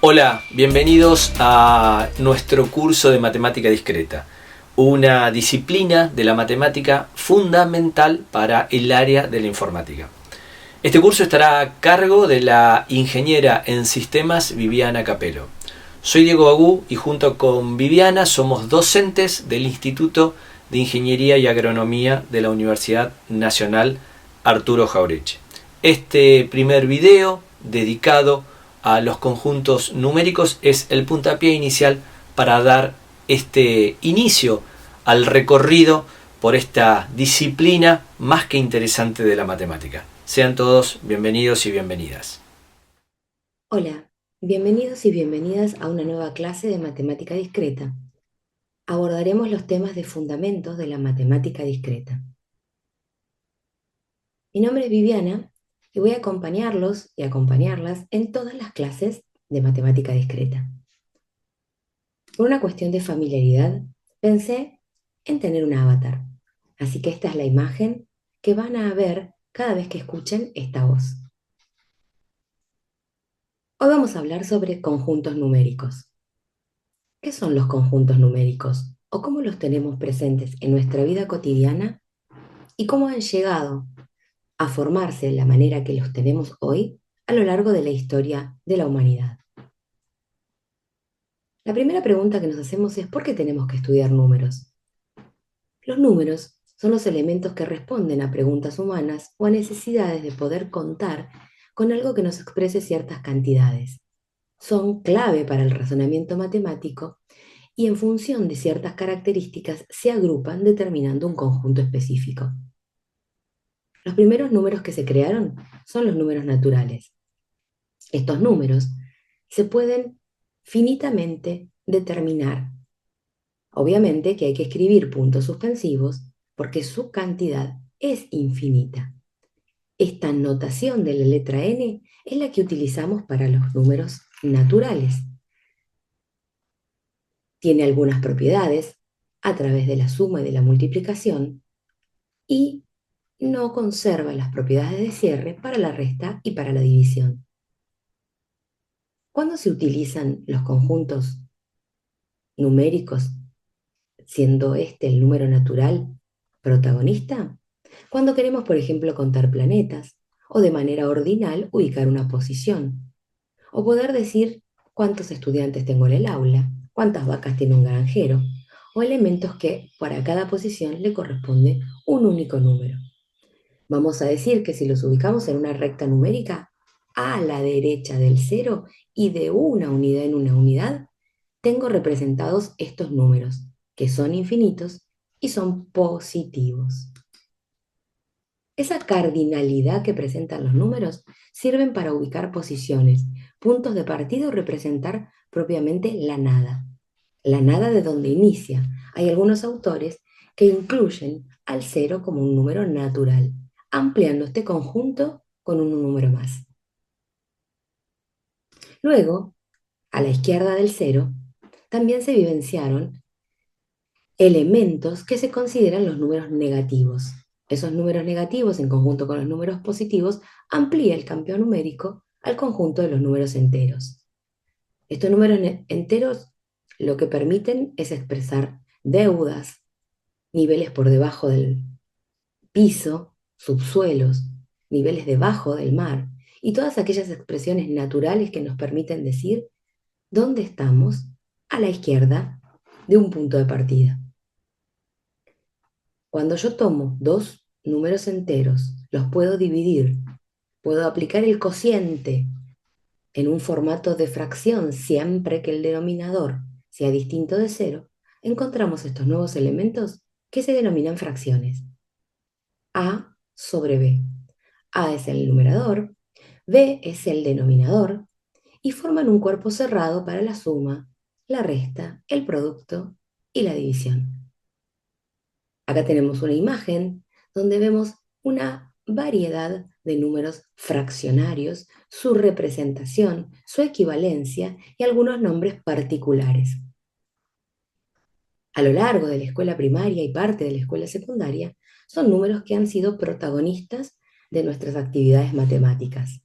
Hola, bienvenidos a nuestro curso de matemática discreta, una disciplina de la matemática fundamental para el área de la informática. Este curso estará a cargo de la ingeniera en sistemas Viviana Capelo. Soy Diego Agú y junto con Viviana somos docentes del Instituto de Ingeniería y Agronomía de la Universidad Nacional Arturo Jauretche. Este primer video dedicado a los conjuntos numéricos es el puntapié inicial para dar este inicio al recorrido por esta disciplina más que interesante de la matemática. Sean todos bienvenidos y bienvenidas. Hola, bienvenidos y bienvenidas a una nueva clase de matemática discreta. Abordaremos los temas de fundamentos de la matemática discreta. Mi nombre es Viviana y voy a acompañarlos y acompañarlas en todas las clases de matemática discreta. Por una cuestión de familiaridad, pensé en tener un avatar, así que esta es la imagen que van a ver cada vez que escuchen esta voz. Hoy vamos a hablar sobre conjuntos numéricos. ¿Qué son los conjuntos numéricos o cómo los tenemos presentes en nuestra vida cotidiana y cómo han llegado a formarse de la manera que los tenemos hoy a lo largo de la historia de la humanidad? La primera pregunta que nos hacemos es ¿por qué tenemos que estudiar números? Los números son los elementos que responden a preguntas humanas o a necesidades de poder contar con algo que nos exprese ciertas cantidades. Son clave para el razonamiento matemático y en función de ciertas características se agrupan determinando un conjunto específico. Los primeros números que se crearon son los números naturales. Estos números se pueden finitamente determinar. Obviamente que hay que escribir puntos suspensivos porque su cantidad es infinita. Esta notación de la letra n es la que utilizamos para los números naturales. Tiene algunas propiedades a través de la suma y de la multiplicación y no conserva las propiedades de cierre para la resta y para la división. ¿Cuándo se utilizan los conjuntos numéricos, siendo este el número natural protagonista? Cuando queremos, por ejemplo, contar planetas o de manera ordinal ubicar una posición, o poder decir cuántos estudiantes tengo en el aula, cuántas vacas tiene un granjero, o elementos que para cada posición le corresponde un único número. Vamos a decir que si los ubicamos en una recta numérica, a la derecha del cero y de una unidad en una unidad, tengo representados estos números, que son infinitos y son positivos. Esa cardinalidad que presentan los números sirven para ubicar posiciones, puntos de partida o representar propiamente la nada de donde inicia. Hay algunos autores que incluyen al cero como un número natural, ampliando este conjunto con un número más. Luego, a la izquierda del cero, también se vivenciaron elementos que se consideran los números negativos. Esos números negativos, en conjunto con los números positivos, amplía el campo numérico al conjunto de los números enteros. Estos números enteros lo que permiten es expresar deudas, niveles por debajo del piso, subsuelos, niveles debajo del mar, y todas aquellas expresiones naturales que nos permiten decir dónde estamos a la izquierda de un punto de partida. Cuando yo tomo dos números enteros, los puedo dividir, puedo aplicar el cociente en un formato de fracción siempre que el denominador sea distinto de cero, encontramos estos nuevos elementos que se denominan fracciones. A sobre B. A es el numerador, B es el denominador y forman un cuerpo cerrado para la suma, la resta, el producto y la división. Acá tenemos una imagen donde vemos una variedad de números fraccionarios, su representación, su equivalencia y algunos nombres particulares. A lo largo de la escuela primaria y parte de la escuela secundaria, son números que han sido protagonistas de nuestras actividades matemáticas.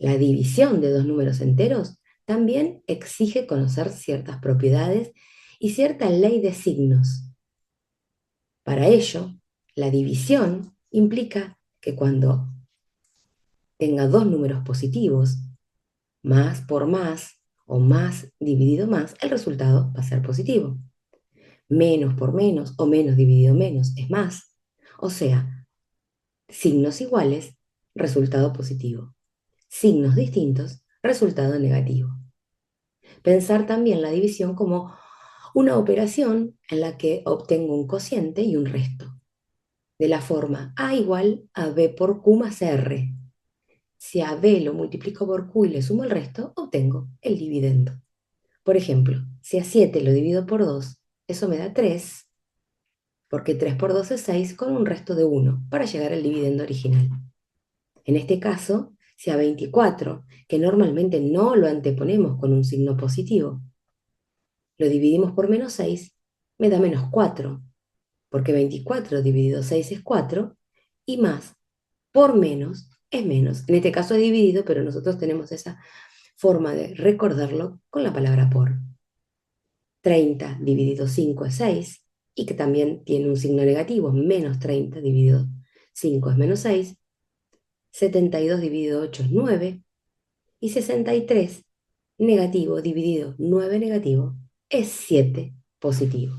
La división de dos números enteros también exige conocer ciertas propiedades y cierta ley de signos. Para ello, la división implica que cuando tenga dos números positivos, más por más o más dividido más, el resultado va a ser positivo. Menos por menos o menos dividido menos es más. O sea, signos iguales, resultado positivo. Signos distintos, resultado negativo. Pensar también la división como una operación en la que obtengo un cociente y un resto, de la forma A igual a B por Q más R. Si a B lo multiplico por Q y le sumo el resto, obtengo el dividendo. Por ejemplo, si a 7 lo divido por 2, eso me da 3, porque 3 por 2 es 6 con un resto de 1 para llegar al dividendo original. En este caso, si a 24, que normalmente no lo anteponemos con un signo positivo, lo dividimos por menos 6, me da menos 4, porque 24 dividido 6 es 4, y más por menos es menos. En este caso es dividido, pero nosotros tenemos esa forma de recordarlo con la palabra por. 30 dividido 5 es 6, y que también tiene un signo negativo, menos 30 dividido 5 es menos 6, 72 dividido 8 es 9, y 63 negativo dividido 9 negativo es 7 positivo.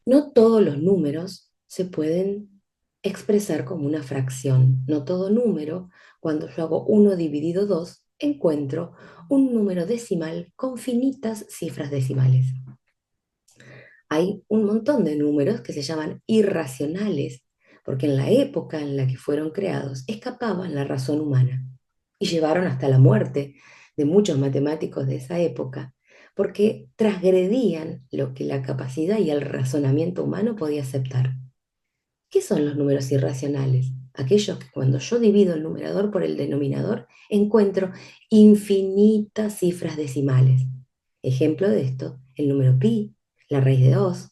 No todos los números se pueden expresar como una fracción. No todo número, cuando yo hago 1 dividido 2, encuentro un número decimal con finitas cifras decimales. Hay un montón de números que se llaman irracionales, porque en la época en la que fueron creados escapaban la razón humana y llevaron hasta la muerte de muchos matemáticos de esa época, porque transgredían lo que la capacidad y el razonamiento humano podía aceptar. ¿Qué son los números irracionales? Aquellos que cuando yo divido el numerador por el denominador encuentro infinitas cifras decimales. Ejemplo de esto, el número pi, la raíz de 2,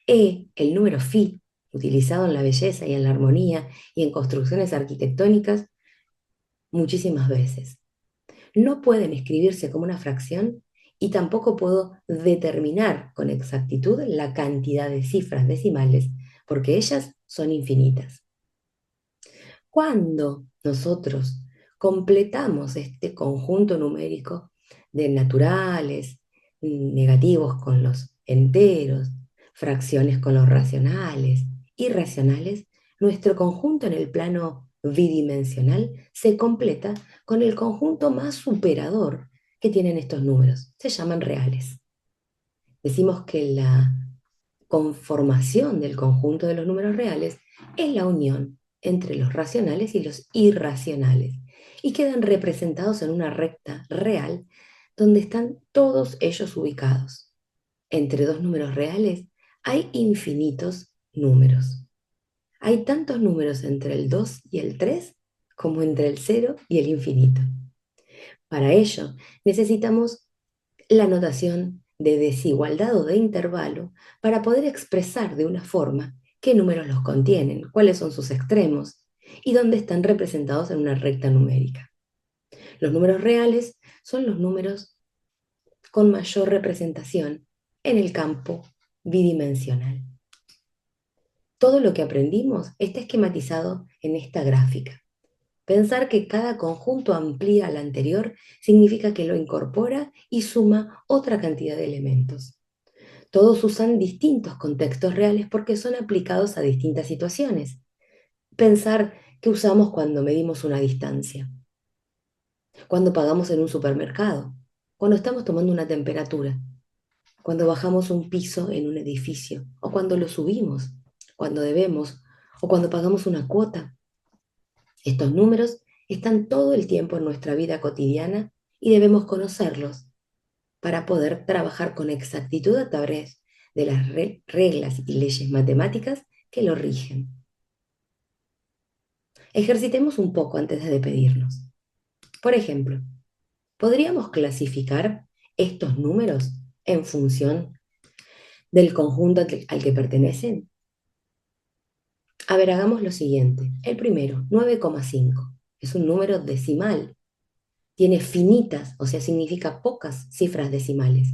el número phi, utilizado en la belleza y en la armonía y en construcciones arquitectónicas muchísimas veces. No pueden escribirse como una fracción y tampoco puedo determinar con exactitud la cantidad de cifras decimales porque ellas son infinitas. Cuando nosotros completamos este conjunto numérico de naturales, negativos con los enteros, fracciones con los racionales, irracionales, nuestro conjunto en el plano bidimensional se completa con el conjunto más superador que tienen estos números. Se llaman reales. Decimos que la conformación del conjunto de los números reales es la unión entre los racionales y los irracionales y quedan representados en una recta real donde están todos ellos ubicados. Entre dos números reales hay infinitos números. Hay tantos números entre el 2 y el 3 como entre el 0 y el infinito. Para ello necesitamos la notación de desigualdad o de intervalo para poder expresar de una forma qué números los contienen, cuáles son sus extremos y dónde están representados en una recta numérica. Los números reales son los números con mayor representación en el campo bidimensional. Todo lo que aprendimos está esquematizado en esta gráfica. Pensar que cada conjunto amplía al anterior significa que lo incorpora y suma otra cantidad de elementos. Todos usan distintos contextos reales porque son aplicados a distintas situaciones. Pensar que usamos cuando medimos una distancia, cuando pagamos en un supermercado, cuando estamos tomando una temperatura, cuando bajamos un piso en un edificio o cuando lo subimos, cuando debemos o cuando pagamos una cuota. Estos números están todo el tiempo en nuestra vida cotidiana y debemos conocerlos para poder trabajar con exactitud a través de las reglas y leyes matemáticas que lo rigen. Ejercitemos un poco antes de despedirnos. Por ejemplo, ¿podríamos clasificar estos números en función del conjunto al que pertenecen? A ver, hagamos lo siguiente. El primero, 9,5. Es un número decimal. Tiene finitas, o sea, significa pocas cifras decimales.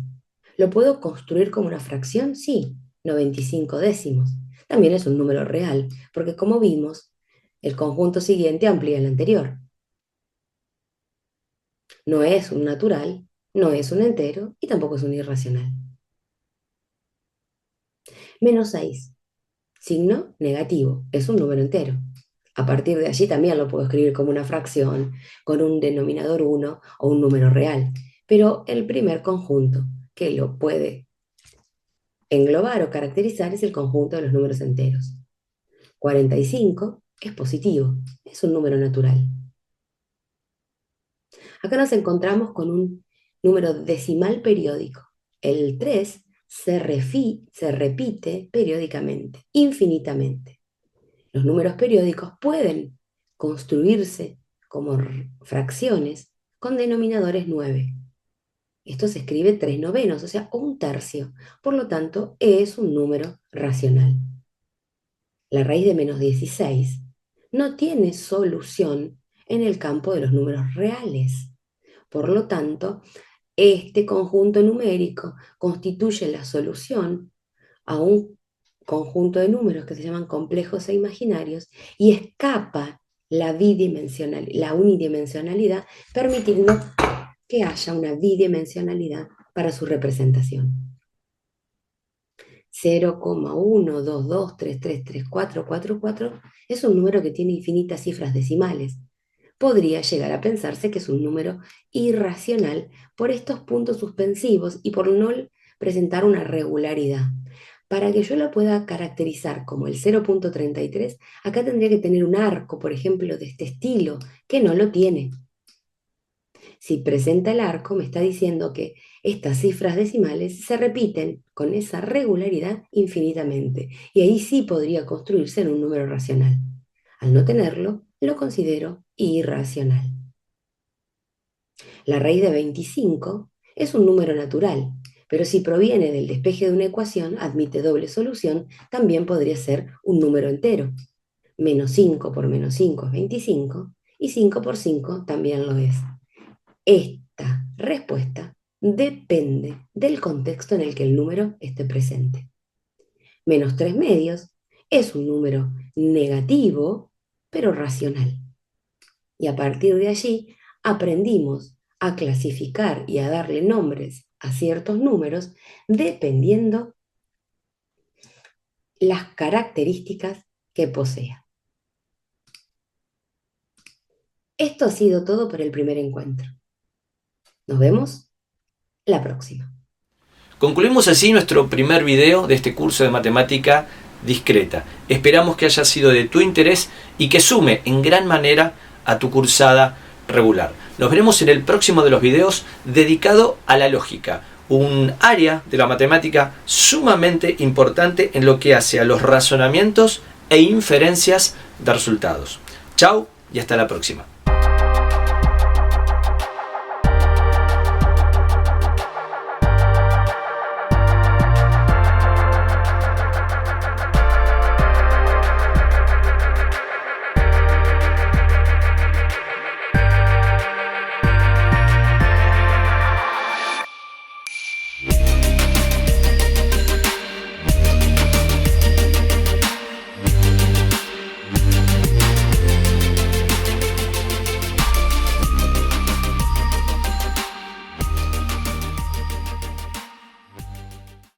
¿Lo puedo construir como una fracción? Sí, 95 décimos. También es un número real, porque como vimos, el conjunto siguiente amplía el anterior. No es un natural, no es un entero y tampoco es un irracional. Menos 6. Signo negativo, es un número entero. A partir de allí también lo puedo escribir como una fracción, con un denominador 1 o un número real. Pero el primer conjunto que lo puede englobar o caracterizar es el conjunto de los números enteros. 45 es positivo, es un número natural. Acá nos encontramos con un número decimal periódico. El 3 se repite periódicamente, infinitamente. Los números periódicos pueden construirse como fracciones con denominadores 9. Esto se escribe 3 novenos, o sea, un tercio. Por lo tanto, es un número racional. La raíz de menos 16 no tiene solución en el campo de los números reales. Por lo tanto, este conjunto numérico constituye la solución a un conjunto de números que se llaman complejos e imaginarios y escapa la unidimensionalidad, permitiendo que haya una bidimensionalidad para su representación. 0,122333444 es un número que tiene infinitas cifras decimales. Podría llegar a pensarse que es un número irracional por estos puntos suspensivos y por no presentar una regularidad. Para que yo lo pueda caracterizar como el 0,33, acá tendría que tener un arco, por ejemplo, de este estilo, que no lo tiene. Si presenta el arco, me está diciendo que estas cifras decimales se repiten con esa regularidad infinitamente, y ahí sí podría construirse en un número racional. Al no tenerlo, lo considero irracional. La raíz de 25 es un número natural, pero si proviene del despeje de una ecuación, admite doble solución, también podría ser un número entero. Menos 5 por menos 5 es 25 y 5 por 5 también lo es. Esta respuesta depende del contexto en el que el número esté presente. Menos 3 medios es un número negativo, pero racional. Y a partir de allí aprendimos a clasificar y a darle nombres a ciertos números dependiendo las características que posea. Esto ha sido todo por el primer encuentro. Nos vemos la próxima. Concluimos así nuestro primer video de este curso de matemática discreta. Esperamos que haya sido de tu interés y que sume en gran manera a tu cursada regular. Nos veremos en el próximo de los videos dedicado a la lógica, un área de la matemática sumamente importante en lo que hace a los razonamientos e inferencias de resultados. Chau y hasta la próxima.